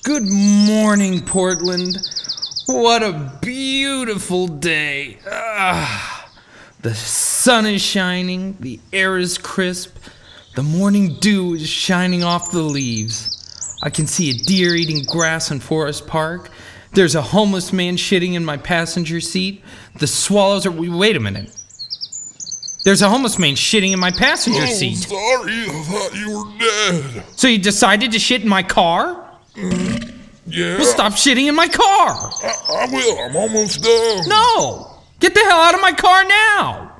Good morning, Portland. What a beautiful day. The sun is shining, the air is crisp, the morning dew is shining off the leaves. I can see a deer eating grass in Forest Park. There's a homeless man shitting in my passenger seat. The swallows are... Wait a minute. There's a homeless man shitting in my passenger seat. Sorry, I thought you were dead. So you decided to shit in my car? Yeah. Well, stop shitting in my car. I will. I'm almost done. No! Get the hell out of my car now!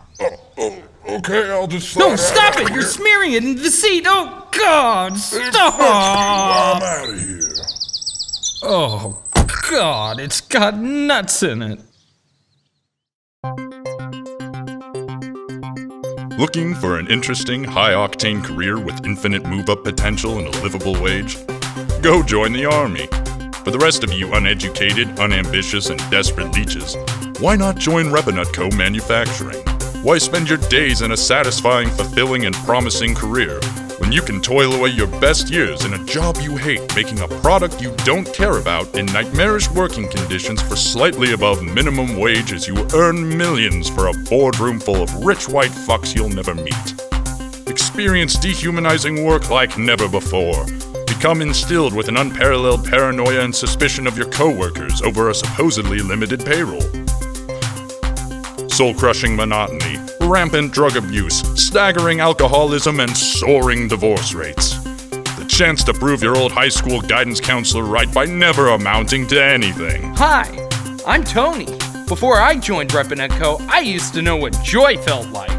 Okay, I'll just... No, stop it! You're smearing it into the seat! Oh, God! Stop! I'm out of here. Oh, God, it's got nuts in it. Looking for an interesting, high-octane career with infinite move-up potential and a livable wage? Go join the Army. For the rest of you uneducated, unambitious, and desperate leeches, why not join Repeanut Co Manufacturing? Why spend your days in a satisfying, fulfilling, and promising career when you can toil away your best years in a job you hate, making a product you don't care about in nightmarish working conditions for slightly above minimum wage as you earn millions for a boardroom full of rich white fucks you'll never meet? Experience dehumanizing work like never before. Become instilled with an unparalleled paranoia and suspicion of your coworkers over a supposedly limited payroll. Soul-crushing monotony, rampant drug abuse, staggering alcoholism, and soaring divorce rates. The chance to prove your old high school guidance counselor right by never amounting to anything. Hi, I'm Tony. Before I joined Repeanut Co, I used to know what joy felt like.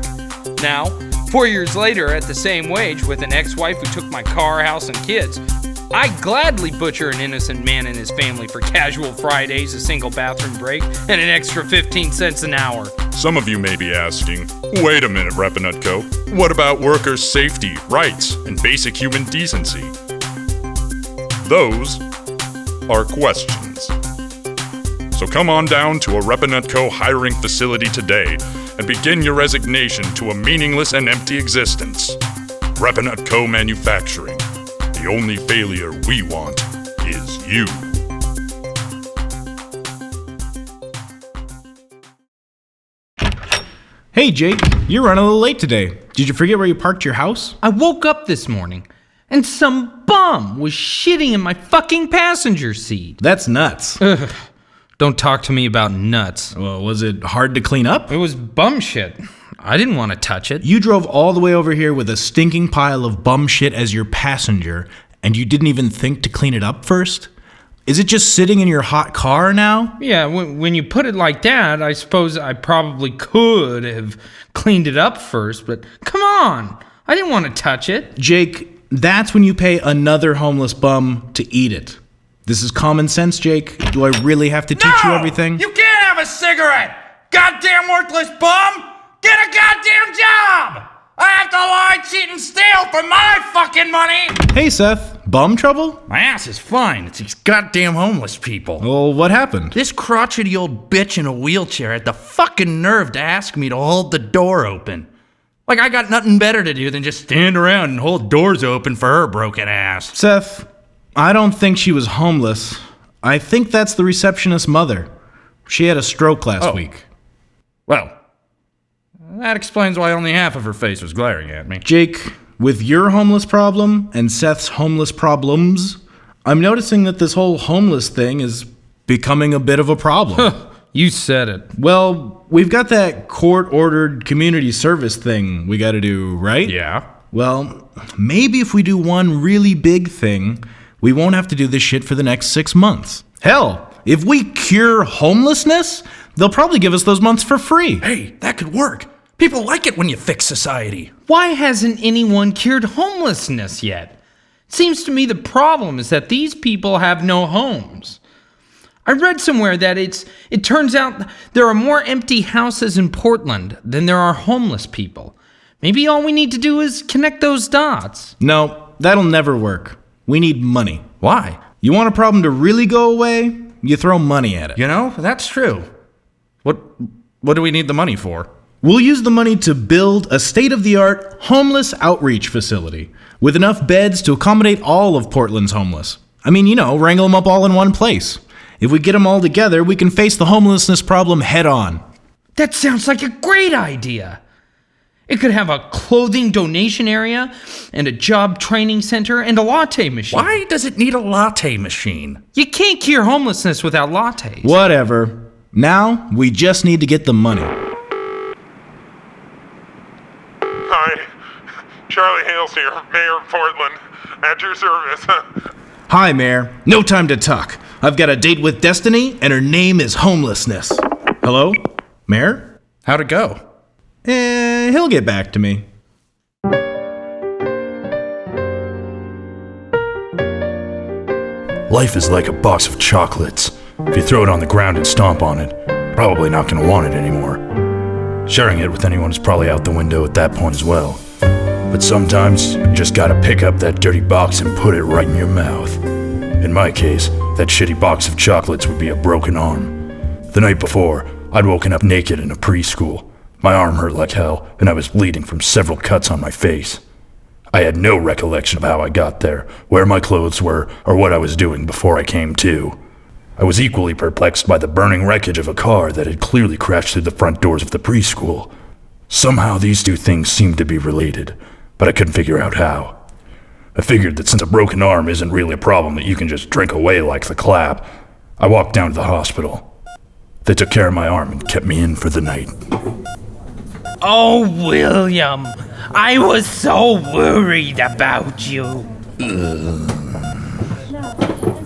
Now, 4 years later, at the same wage with an ex-wife who took my car, house, and kids, I gladly butcher an innocent man and his family for casual Fridays, a single bathroom break, and an extra 15 cents an hour. Some of you may be asking, wait a minute, Repeanut Co. What about workers' safety, rights, and basic human decency? Those are questions. So come on down to a Repeanut Co hiring facility today and begin your resignation to a meaningless and empty existence. Repeanut Co Manufacturing. The only failure we want is you. Hey Jake, you're running a little late today. Did you forget where you parked your house? I woke up this morning and some bum was shitting in my fucking passenger seat. That's nuts. Ugh. Don't talk to me about nuts. Well, was it hard to clean up? It was bum shit. I didn't want to touch it. You drove all the way over here with a stinking pile of bum shit as your passenger, and you didn't even think to clean it up first? Is it just sitting in your hot car now? Yeah, when you put it like that, I suppose I probably could have cleaned it up first, but come on. I didn't want to touch it. Jake, that's when you pay another homeless bum to eat it. This is common sense, Jake. Do I really have to teach you everything? You can't have a cigarette! Goddamn worthless bum! Get a goddamn job! I have to lie, cheat, and steal for my fucking money! Hey Seth, bum trouble? My ass is fine. It's these goddamn homeless people. Well, what happened? This crotchety old bitch in a wheelchair had the fucking nerve to ask me to hold the door open. Like I got nothing better to do than just stand around and hold doors open for her broken ass. Seth, I don't think she was homeless. I think that's the receptionist's mother. She had a stroke last week. Well, that explains why only half of her face was glaring at me. Jake, with your homeless problem and Seth's homeless problems, I'm noticing that this whole homeless thing is becoming a bit of a problem. You said it. Well, we've got that court-ordered community service thing we gotta do, right? Yeah. Well, maybe if we do one really big thing, we won't have to do this shit for the next 6 months. Hell, if we cure homelessness, they'll probably give us those months for free. Hey, that could work. People like it when you fix society. Why hasn't anyone cured homelessness yet? Seems to me the problem is that these people have no homes. I read somewhere that it turns out there are more empty houses in Portland than there are homeless people. Maybe all we need to do is connect those dots. No, that'll never work. We need money. Why? You want a problem to really go away? You throw money at it. You know, that's true. What do we need the money for? We'll use the money to build a state-of-the-art homeless outreach facility with enough beds to accommodate all of Portland's homeless. I mean, wrangle them up all in one place. If we get them all together, we can face the homelessness problem head on. That sounds like a great idea. It could have a clothing donation area and a job training center and a latte machine. Why does it need a latte machine? You can't cure homelessness without lattes. Whatever. Now, we just need to get the money. Hi, Charlie Hales here, Mayor of Portland, at your service. Hi, Mayor. No time to talk. I've got a date with Destiny, and her name is homelessness. Hello? Mayor? How'd it go? He'll get back to me. Life is like a box of chocolates. If you throw it on the ground and stomp on it, probably not gonna want it anymore. Sharing it with anyone is probably out the window at that point as well. But sometimes, you just gotta pick up that dirty box and put it right in your mouth. In my case, that shitty box of chocolates would be a broken arm. The night before, I'd woken up naked in a preschool. My arm hurt like hell, and I was bleeding from several cuts on my face. I had no recollection of how I got there, where my clothes were, or what I was doing before I came to. I was equally perplexed by the burning wreckage of a car that had clearly crashed through the front doors of the preschool. Somehow these two things seemed to be related, but I couldn't figure out how. I figured that since a broken arm isn't really a problem that you can just drink away like the clap, I walked down to the hospital. They took care of my arm and kept me in for the night. Oh, William, I was so worried about you.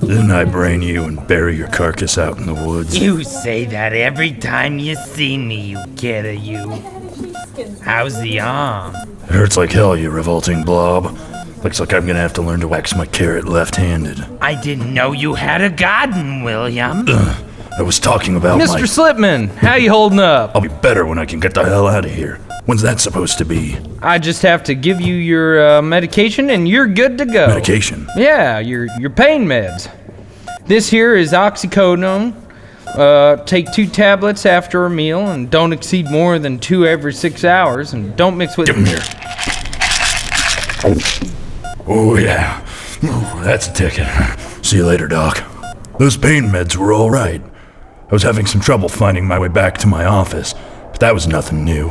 Didn't I brain you and bury your carcass out in the woods? You say that every time you see me, you kidda, you. How's the arm? It hurts like hell, you revolting blob. Looks like I'm gonna have to learn to wax my carrot left-handed. I didn't know you had a garden, William. I was talking about Mr. Slitman, how you holding up? I'll be better when I can get the hell out of here. When's that supposed to be? I just have to give you your medication and you're good to go. Medication? Yeah, your pain meds. This here is oxycodone. Take 2 tablets after a meal and don't exceed more than 2 every 6 hours and don't mix with... Give 'em here. Oh yeah. Oh, that's a ticket. See you later, Doc. Those pain meds were all right. I was having some trouble finding my way back to my office, but that was nothing new.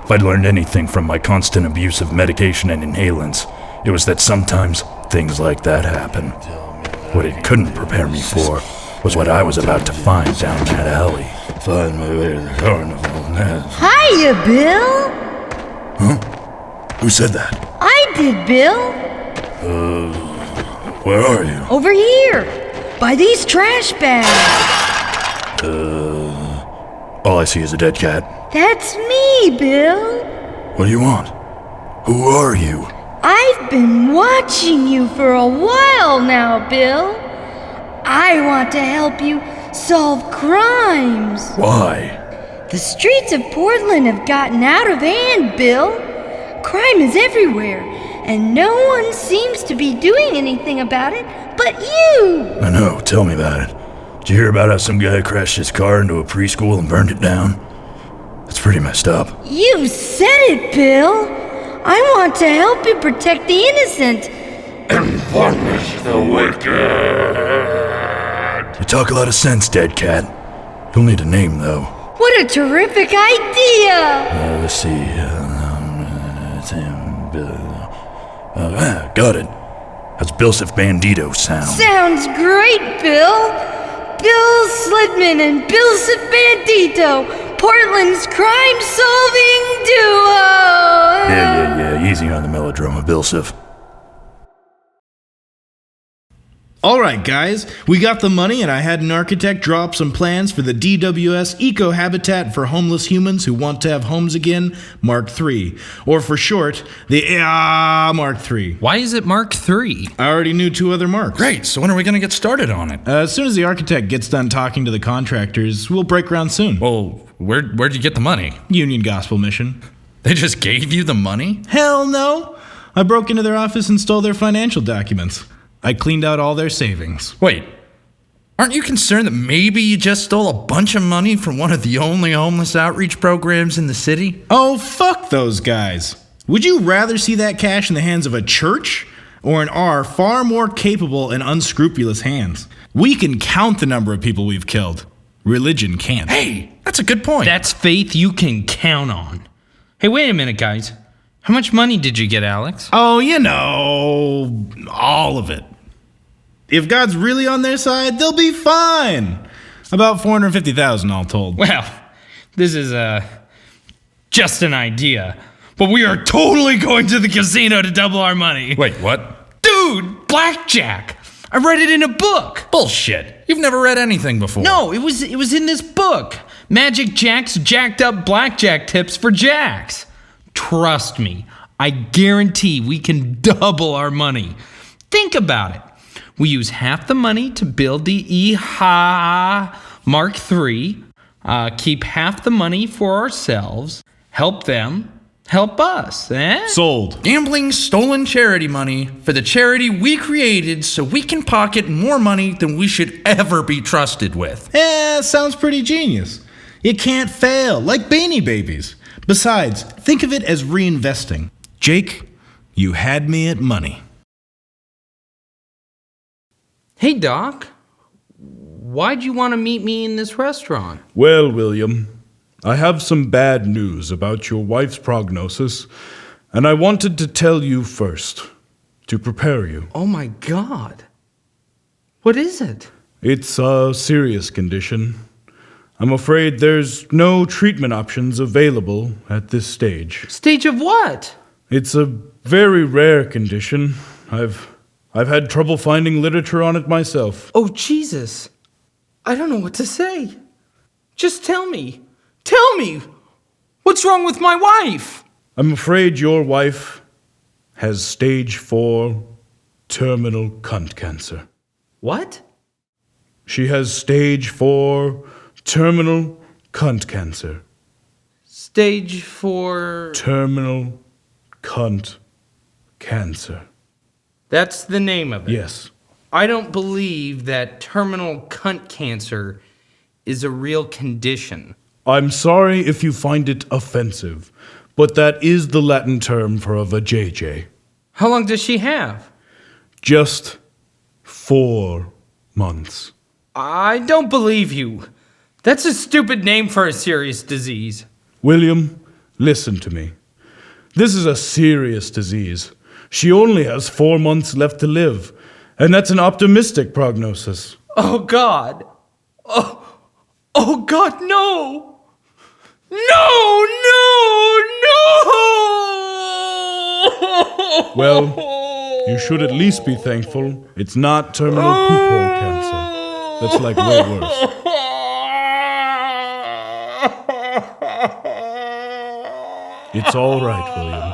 If I'd learned anything from my constant abuse of medication and inhalants, it was that sometimes things like that happen. What it couldn't prepare me for was what I was about to find down that alley. Find my way to the carnival now. Hiya, Bill! Huh? Who said that? I did, Bill. Where are you? Over here, by these trash bags. All I see is a dead cat. That's me, Bill. What do you want? Who are you? I've been watching you for a while now, Bill. I want to help you solve crimes. Why? The streets of Portland have gotten out of hand, Bill. Crime is everywhere, and no one seems to be doing anything about it but you. I know, tell me about it. Did you hear about how some guy crashed his car into a preschool and burned it down? That's pretty messed up. You said it, Bill. I want to help you protect the innocent. And punish the wicked. You talk a lot of sense, dead cat. You'll need a name, though. What a terrific idea! Let's see. Got it. How's Bilsif Bandito sound? Sounds great, Bill. Bill Slitman and Bilsif Bandito, Portland's crime-solving duo! Yeah. Easy on the melodrama, Bilsif. Alright guys, we got the money and I had an architect draw up some plans for the DWS Eco Habitat for Homeless Humans Who Want to Have Homes Again, Mark III. Or for short, the Mark III. Why is it Mark III? I already knew 2 other marks. Great, so when are we gonna get started on it? As soon as the architect gets done talking to the contractors, we'll break ground soon. Well, where'd you get the money? Union Gospel Mission. They just gave you the money? Hell no! I broke into their office and stole their financial documents. I cleaned out all their savings. Wait, Aren't you concerned that maybe you just stole a bunch of money from one of the only homeless outreach programs in the city? Oh, fuck those guys. Would you rather see that cash in the hands of a church or in our far more capable and unscrupulous hands? We can count the number of people we've killed. Religion can't. Hey, that's a good point. That's faith you can count on. Hey, wait a minute, guys. How much money did you get, Alex? Oh, you know, all of it. If God's really on their side, they'll be fine. About 450,000 all told. Well, this is just an idea. But we are totally going to the casino to double our money. Wait, what? Dude, blackjack. I read it in a book. Bullshit. You've never read anything before. No, it was in this book. Magic Jack's jacked up blackjack tips for jacks. Trust me, I guarantee we can double our money. Think about it. We use half the money to build the EHHHHA Mark III, keep half the money for ourselves, help them, help us, eh? Sold. Gambling stolen charity money for the charity we created so we can pocket more money than we should ever be trusted with. Sounds pretty genius. It can't fail, like Beanie Babies. Besides, think of it as reinvesting. Jake, you had me at money. Hey, Doc. Why'd you want to meet me in this restaurant? Well, William, I have some bad news about your wife's prognosis, and I wanted to tell you first, to prepare you. Oh my God. What is it? It's a serious condition. I'm afraid there's no treatment options available at this stage. Stage of what? It's a very rare condition. I've had trouble finding literature on it myself. Oh, Jesus. I don't know what to say. Just tell me. Tell me. What's wrong with my wife? I'm afraid your wife has stage 4 terminal cunt cancer. What? She has stage 4 terminal cunt cancer. Stage 4... Terminal cunt cancer. That's the name of it? Yes. I don't believe that terminal cunt cancer is a real condition. I'm sorry if you find it offensive, but that is the Latin term for a vajayjay. How long does she have? Just 4 months. I don't believe you. That's a stupid name for a serious disease. William, listen to me. This is a serious disease. She only has 4 months left to live, and that's an optimistic prognosis. Oh, God. Oh, God, no. No. Well, you should at least be thankful it's not terminal poop hole cancer. That's like way worse. It's all right, William.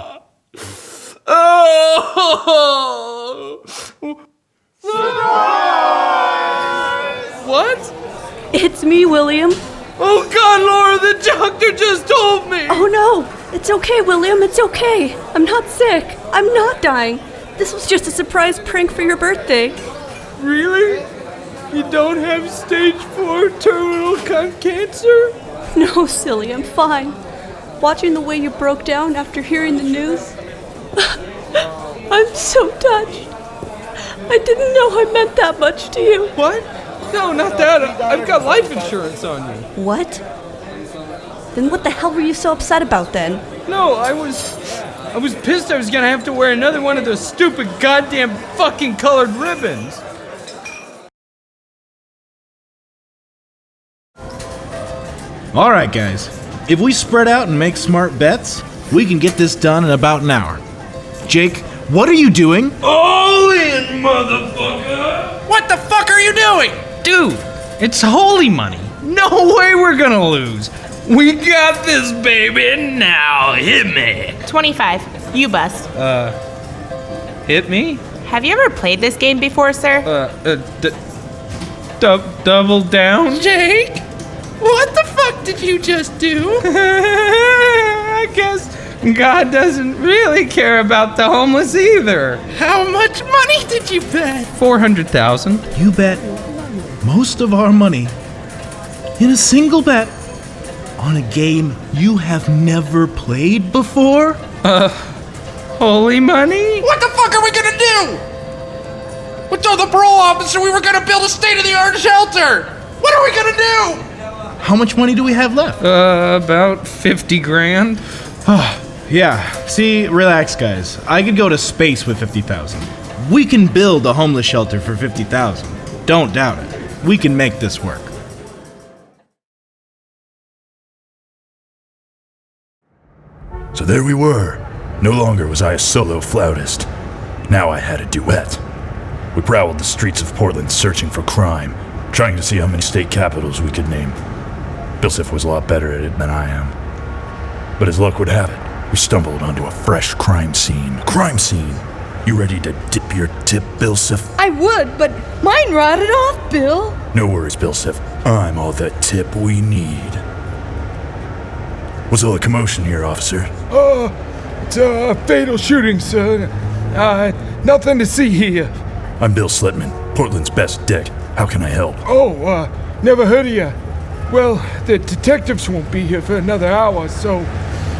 What? It's me, William. Oh, God, Laura, the doctor just told me. Oh, no. It's okay, William. It's okay. I'm not sick. I'm not dying. This was just a surprise prank for your birthday. Really? You don't have stage 4 terminal cunt cancer? No, silly. I'm fine. Watching the way you broke down after hearing the news, I'm so touched. I didn't know I meant that much to you. What? No, not that. I've got life insurance on you. What? Then what the hell were you so upset about then? No, I was pissed I was gonna have to wear another one of those stupid goddamn fucking colored ribbons. All right, guys. If we spread out and make smart bets, we can get this done in about an hour. Jake, what are you doing? All in, motherfucker! What the fuck are you doing? Dude, it's holy money. No way we're gonna lose. We got this, baby. Now hit me. 25. You bust. Hit me? Have you ever played this game before, sir? Double down? Jake? What the fuck did you just do? I guess God doesn't really care about the homeless either. How much money did you bet? 400,000. You bet most of our money in a single bet on a game you have never played before? Holy money? What the fuck are we gonna do? We told the parole officer we were gonna build a state-of-the-art shelter. What are we gonna do? How much money do we have left? About 50 grand. Yeah, see, relax, guys. I could go to space with 50,000. We can build a homeless shelter for 50,000. Don't doubt it. We can make this work. So there we were. No longer was I a solo flautist. Now I had a duet. We prowled the streets of Portland searching for crime, trying to see how many state capitals we could name. Bilsif was a lot better at it than I am. But as luck would have it, we stumbled onto a fresh crime scene. Crime scene! You ready to dip your tip, Bilsif? I would, but mine rotted off, Bill. No worries, Bilsif. I'm all the tip we need. What's all the commotion here, officer? It's a fatal shooting, sir. Nothing to see here. I'm Bill Slitman, Portland's best dick. How can I help? Never heard of you. Well, the detectives won't be here for another hour, so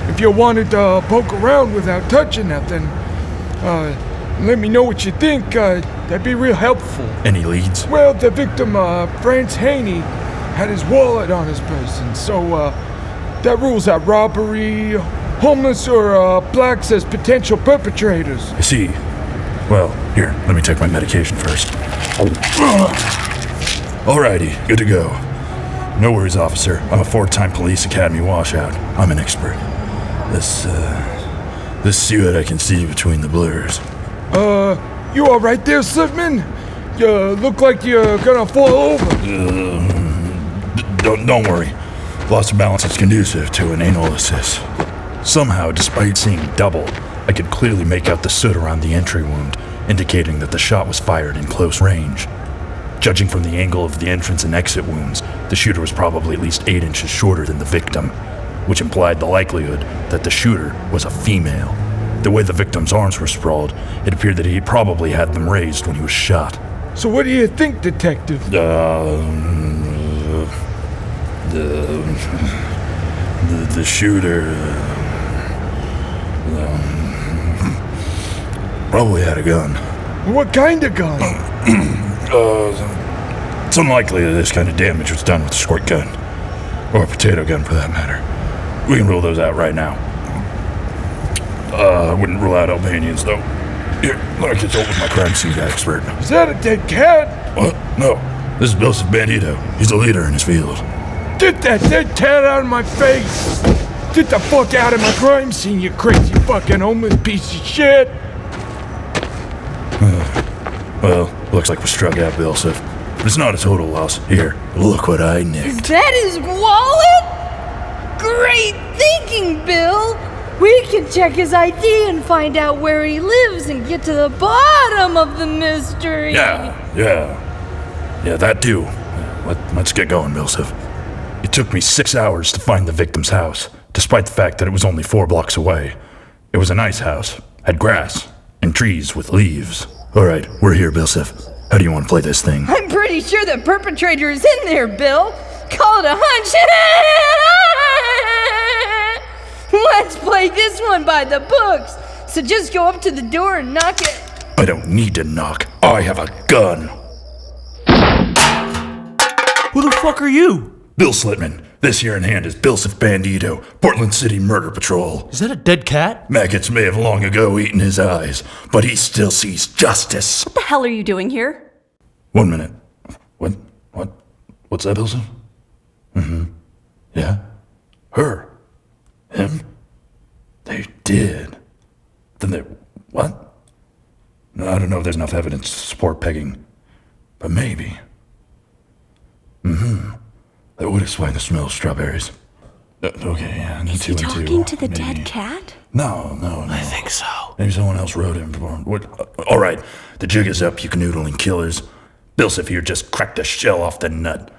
if you wanted to poke around without touching nothing, let me know what you think. That'd be real helpful. Any leads? Well, the victim, France Haney, had his wallet on his person, so that rules out robbery, homeless, or blacks as potential perpetrators. I see. Well, here, let me take my medication first. Alrighty, good to go. No worries, officer. I'm a 4-time police academy washout. I'm an expert. Let's see what I can see between the blurs. You all right there, Slitman? You look like you're gonna fall over. Don't worry. Loss of balance is conducive to an anal assist. Somehow, despite seeing double, I could clearly make out the soot around the entry wound, indicating that the shot was fired in close range. Judging from the angle of the entrance and exit wounds, the shooter was probably at least 8 inches shorter than the victim, which implied the likelihood that the shooter was a female. The way the victim's arms were sprawled, it appeared that he probably had them raised when he was shot. So what do you think, detective? The shooter probably had a gun. What kind of gun? It's unlikely that this kind of damage was done with a squirt gun. Or a potato gun, for that matter. We can rule those out right now. I wouldn't rule out Albanians, though. Here, let me consult with my crime scene expert. Is that a dead cat? What? No. This is Joseph Bandito. He's a leader in his field. Get that dead cat out of my face! Get the fuck out of my crime scene, you crazy fucking homeless piece of shit! Well, looks like we struck out Bilsif. But it's not a total loss. Here, look what I nicked. Is that his wallet? Great thinking, Bill! We can check his ID and find out where he lives and get to the bottom of the mystery. Yeah, that too. Let's get going, Bilsif. It took me 6 hours to find the victim's house, despite the fact that it was only 4 blocks away. It was a nice house, had grass, and trees with leaves. Alright, we're here, Bilsif. How do you want to play this thing? I'm pretty sure the perpetrator is in there, Bill. Call it a hunch. Let's play this one by the books. So just go up to the door and knock it. I don't need to knock. I have a gun. Who the fuck are you? Bill Slitman. This here in hand is Bilsif Bandito, Portland City Murder Patrol. Is that a dead cat? Maggots may have long ago eaten his eyes, but he still sees justice. What the hell are you doing here? 1 minute. What's that, Bilsif? Yeah? Her? Him? They did. Then they... What? No, I don't know if there's enough evidence to support pegging, but maybe. That would explain the smell of strawberries. Okay, yeah, Is he talking to the dead cat? No. I think so. Maybe someone else wrote him. All right, the jig is up, you canoodling killers. Bilsif here just cracked the shell off the nut.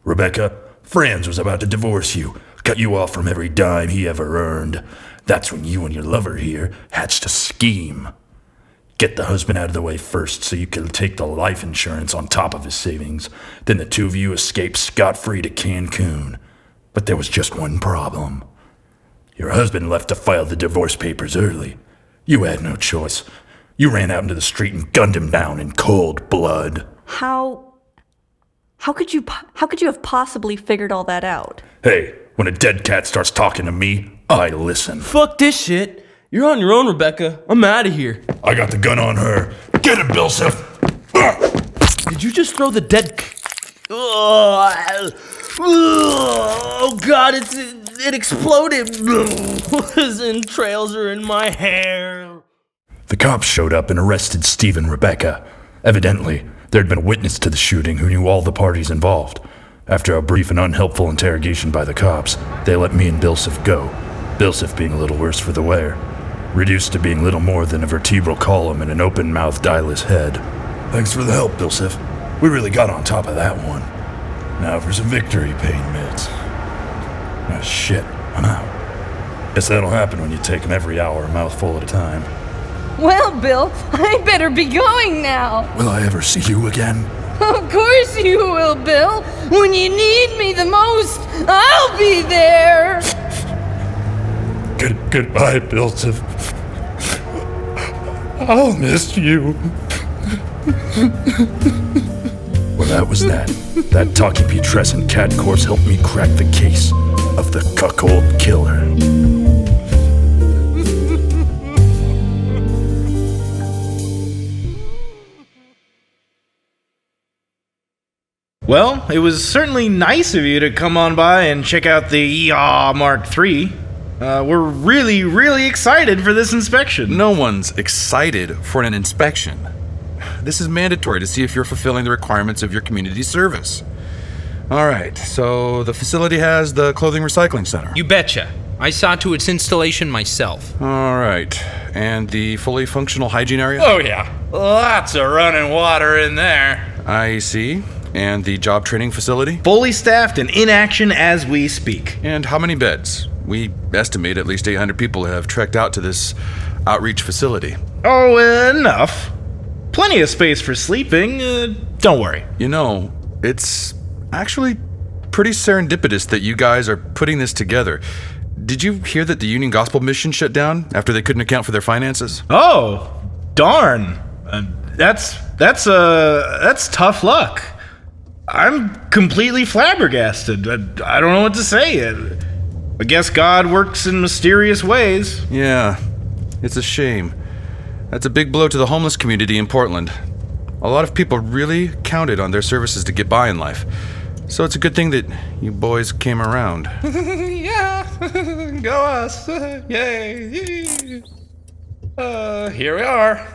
Rebecca, Franz was about to divorce you, cut you off from every dime he ever earned. That's when you and your lover here hatched a scheme. Get the husband out of the way first so you can take the life insurance on top of his savings. Then the two of you escape scot-free to Cancun. But there was just one problem. Your husband left to file the divorce papers early. You had no choice. You ran out into the street and gunned him down in cold blood. How could you have possibly figured all that out? Hey, when a dead cat starts talking to me, I listen. Fuck this shit. You're on your own, Rebecca. I'm out of here. I got the gun on her. Get him, Bilsif. Did you just throw the dead... Oh, God, it exploded. His entrails are in my hair. The cops showed up and arrested Steve and Rebecca. Evidently, there had been a witness to the shooting who knew all the parties involved. After a brief and unhelpful interrogation by the cops, they let me and Bilsif go. Bilsif being a little worse for the wear. Reduced to being little more than a vertebral column and an open-mouthed, eyeless head. Thanks for the help, Bilsif. We really got on top of that one. Now for some victory pain meds. Ah, shit, I'm out. Guess that'll happen when you take them every hour, a mouthful at a time. Well, Bill, I better be going now. Will I ever see you again? Of course you will, Bill. When you need me the most, I'll be there. Goodbye, Bilsif. I'll miss you. Well, that was that. That talking putrescent cat corpse helped me crack the case of the cuckold killer. Well, it was certainly nice of you to come on by and check out the EHHHHA Mark III. We're really, really excited for this inspection. No one's excited for an inspection. This is mandatory to see if you're fulfilling the requirements of your community service. All right, so the facility has the clothing recycling center. You betcha. I saw to its installation myself. All right, and the fully functional hygiene area? Oh, yeah. Lots of running water in there. I see. And the job training facility? Fully staffed and in action as we speak. And how many beds? We estimate at least 800 people have trekked out to this outreach facility. Oh, enough. Plenty of space for sleeping. Don't worry. You know, it's actually pretty serendipitous that you guys are putting this together. Did you hear that the Union Gospel Mission shut down after they couldn't account for their finances? Oh, darn. That's tough luck. I'm completely flabbergasted. I don't know what to say. I guess God works in mysterious ways. Yeah, it's a shame. That's a big blow to the homeless community in Portland. A lot of people really counted on their services to get by in life. So it's a good thing that you boys came around. Yeah, go us. Yay. Here we are.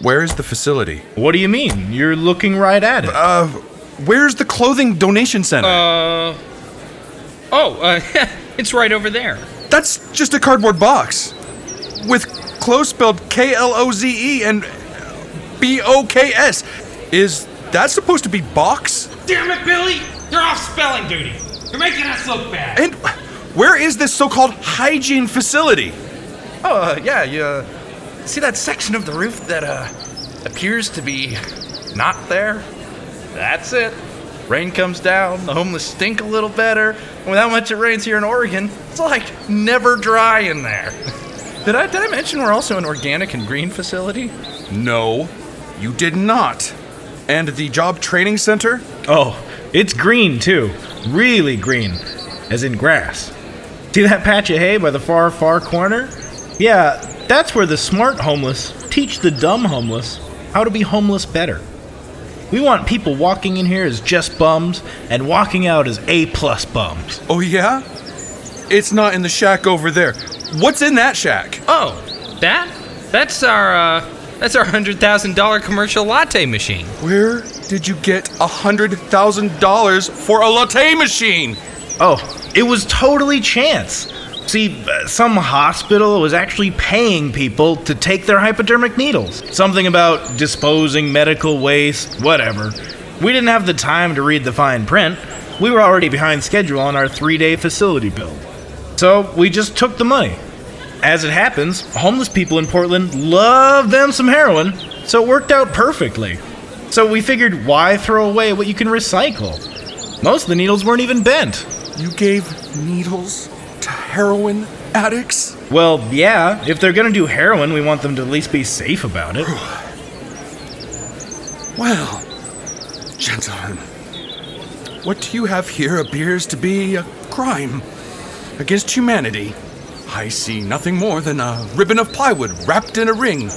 Where's the facility? What do you mean? You're looking right at it. Where's the clothing donation center? It's right over there. That's just a cardboard box. With close spelled K-L-O-Z-E and B-O-K-S. Is that supposed to be box? Damn it, Billy! You're off spelling duty. You're making us look bad. And where is this so-called hygiene facility? You see that section of the roof that appears to be not there? That's it. Rain comes down, the homeless stink a little better, and with how much it rains here in Oregon, it's like never dry in there. Did I mention we're also an organic and green facility? No, you did not. And the job training center? Oh, it's green too. Really green. As in grass. See that patch of hay by the far, far corner? Yeah, that's where the smart homeless teach the dumb homeless how to be homeless better. We want people walking in here as just bums and walking out as A-plus bums. Oh yeah? It's not in the shack over there. What's in that shack? Oh, that's our $100,000 commercial latte machine. Where did you get $100,000 for a latte machine? Oh, it was totally chance. See, some hospital was actually paying people to take their hypodermic needles. Something about disposing medical waste, whatever. We didn't have the time to read the fine print. We were already behind schedule on our 3-day facility build. So we just took the money. as it happens, homeless people in Portland love them some heroin, so it worked out perfectly. So we figured, why throw away what you can recycle? Most of the needles weren't even bent. You gave needles to heroin addicts? Well, yeah, if they're gonna do heroin, we want them to at least be safe about it. Well, gentlemen, what you have here appears to be a crime against humanity. I see nothing more than a ribbon of plywood wrapped in a ring,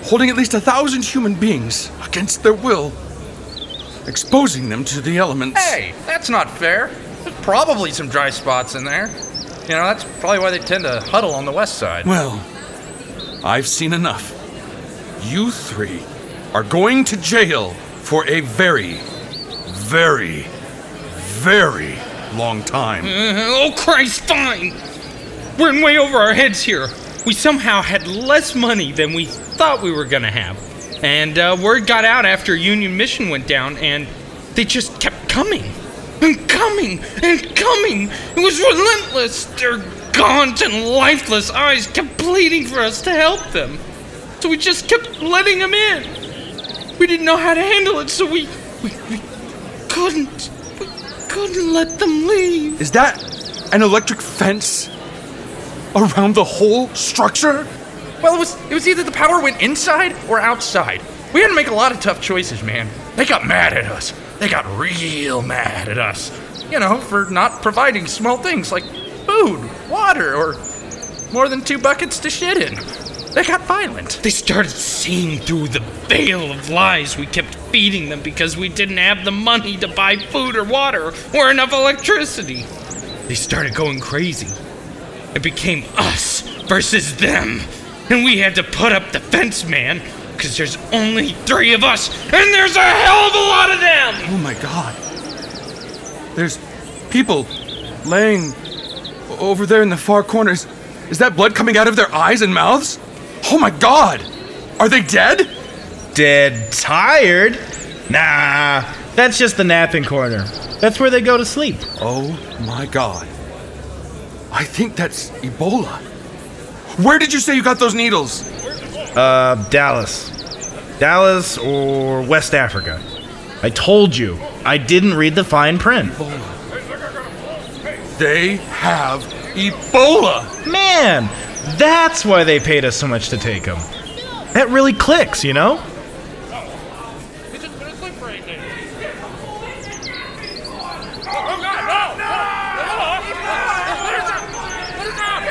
holding at least 1,000 human beings against their will, exposing them to the elements. Hey, that's not fair. There's probably some dry spots in there. You know, that's probably why they tend to huddle on the west side. Well, I've seen enough. You three are going to jail for a very, very, very long time. Oh, Christ, fine! We're in way over our heads here. We somehow had less money than we thought we were gonna have. And word got out after Union Mission went down, and they just kept coming. And coming, and coming! It was relentless! Their gaunt and lifeless eyes kept pleading for us to help them. So we just kept letting them in. We didn't know how to handle it, so we couldn't let them leave. Is that an electric fence around the whole structure? Well, it was either the power went inside or outside. We had to make a lot of tough choices, man. They got mad at us. They got real mad at us. You know, for not providing small things like food, water, or more than 2 buckets to shit in. They got violent. They started seeing through the veil of lies we kept feeding them because we didn't have the money to buy food or water or enough electricity. They started going crazy. It became us versus them. And we had to put up the fence, man, because there's only 3 of us, and there's a hell of a lot of them! Oh my God. There's people laying over there in the far corners. Is that blood coming out of their eyes and mouths? Oh my God! Are they dead? Dead tired? Nah, that's just the napping corner. That's where they go to sleep. Oh my God. I think that's Ebola. Where did you say you got those needles? Dallas. Dallas or West Africa. I told you, I didn't read the fine print. They have Ebola! Man, that's why they paid us so much to take them. That really clicks, you know?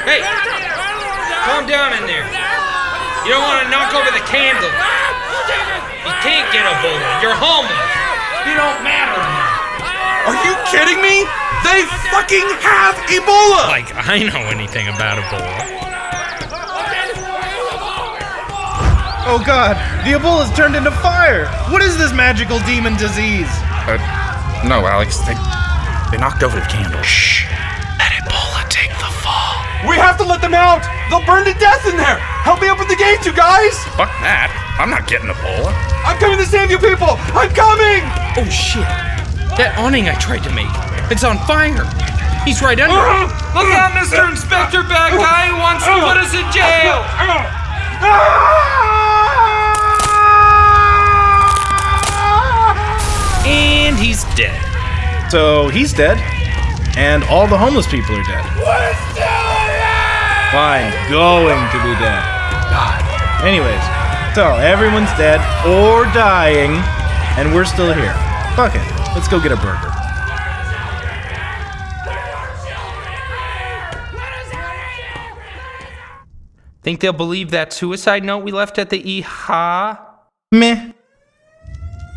Hey, calm down in there. You don't want to knock over the candle. You can't get Ebola. You're homeless. You don't matter now. Are you kidding me? They fucking have Ebola! Like I know anything about Ebola. Oh God, the Ebola's turned into fire! What is this magical demon disease? No, Alex, they knocked over the candle. Shh. Let Ebola take the fall. We have to let them out! They'll burn to death in there! Help me open the gate, you guys! Fuck that. I'm not getting Ebola. I'm coming to save you people! I'm coming! Oh shit. That awning I tried to make, it's on fire. He's right under it. Look out, Mr. Inspector, bad guy who wants to put us in jail. And he's dead. So he's dead, and all the homeless people are dead. We're still alive! Fine, going to be dead. God. Anyways, so everyone's dead or dying, and we're still here. Fuck it, let's go get a burger. Think they'll believe that suicide note we left at the EHHHHA? Meh.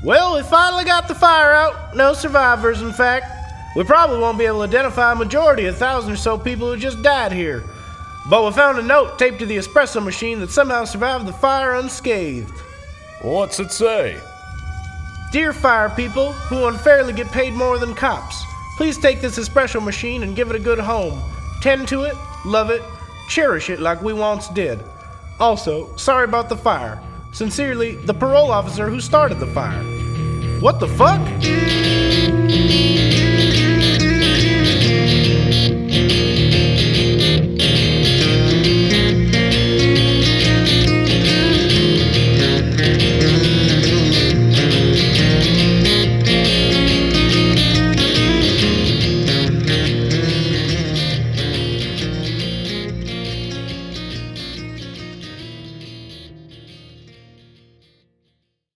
Well, we finally got the fire out. No survivors, in fact. We probably won't be able to identify a majority of 1,000 or so people who just died here. But we found a note taped to the espresso machine that somehow survived the fire unscathed. What's it say? Dear fire people who unfairly get paid more than cops, please take this espresso machine and give it a good home. Tend to it, love it, cherish it like we once did. Also, sorry about the fire. Sincerely, the parole officer who started the fire. What the fuck?